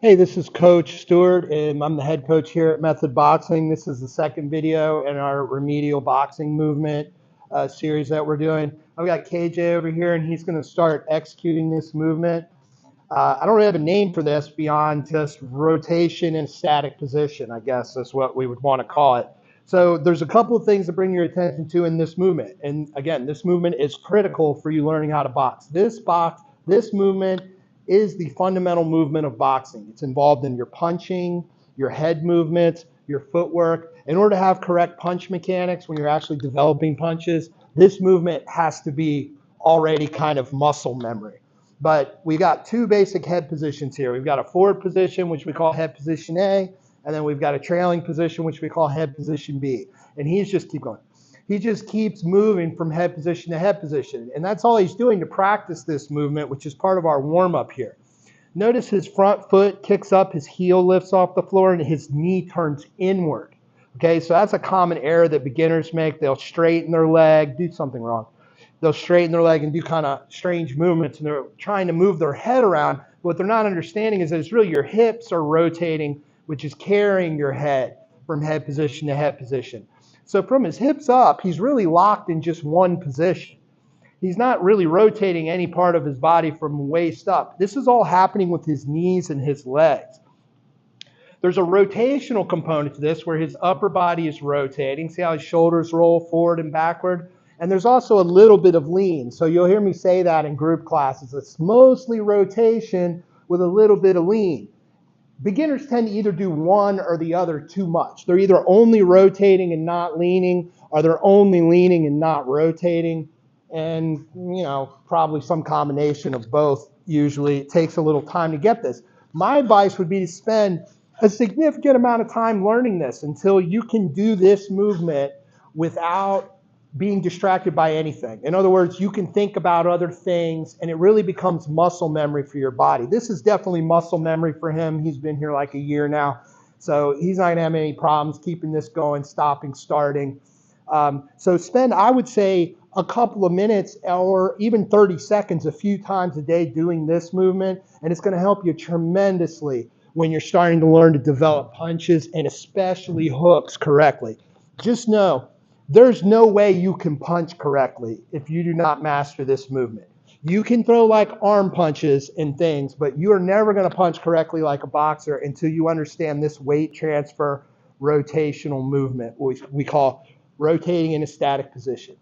Hey, this is Coach Stewart, and I'm the head coach here at Method Boxing. This is the second video in our remedial boxing movement series that we're doing. I've got KJ over here, and he's going to start executing this movement. I don't really have a name for this beyond just rotation in static position, I guess is what we would want to call it. So there's a couple of things to bring your attention to in this movement. And again, this movement is critical for you learning how to box. This movement is the fundamental movement of boxing. It's involved in your punching, your head movements, your footwork. In order to have correct punch mechanics when you're actually developing punches, this movement has to be already kind of muscle memory. But we got two basic head positions here. We've got a forward position, which we call head position A, and then we've got a trailing position, which we call head position B. And he's just keep going. He just keeps moving from head position to head position. And that's all he's doing to practice this movement, which is part of our warm-up here. Notice his front foot kicks up, his heel lifts off the floor, and his knee turns inward. Okay, so that's a common error that beginners make. They'll straighten their leg, do something wrong. They'll straighten their leg and do kind of strange movements, and they're trying to move their head around. What they're not understanding is that it's really your hips are rotating, which is carrying your head from head position to head position. So from his hips up, he's really locked in just one position. He's not really rotating any part of his body from waist up. This is all happening with his knees and his legs. There's a rotational component to this where his upper body is rotating. See how his shoulders roll forward and backward? And there's also a little bit of lean. So you'll hear me say that in group classes. It's mostly rotation with a little bit of lean. Beginners tend to either do one or the other too much. They're either only rotating and not leaning, or they're only leaning and not rotating. And, probably some combination of both usually. It takes a little time to get this. My advice would be to spend a significant amount of time learning this until you can do this movement without being distracted by anything. In other words, you can think about other things and it really becomes muscle memory for your body. This is definitely muscle memory for him. He's been here like a year now. So he's not going to have any problems keeping this going, stopping, starting. So spend, I would say, a couple of minutes or even 30 seconds a few times a day doing this movement, and it's going to help you tremendously when you're starting to learn to develop punches and especially hooks correctly. Just know there's no way you can punch correctly if you do not master this movement. You can throw like arm punches and things, but you are never going to punch correctly like a boxer until you understand this weight transfer rotational movement, which we call rotating in a static position.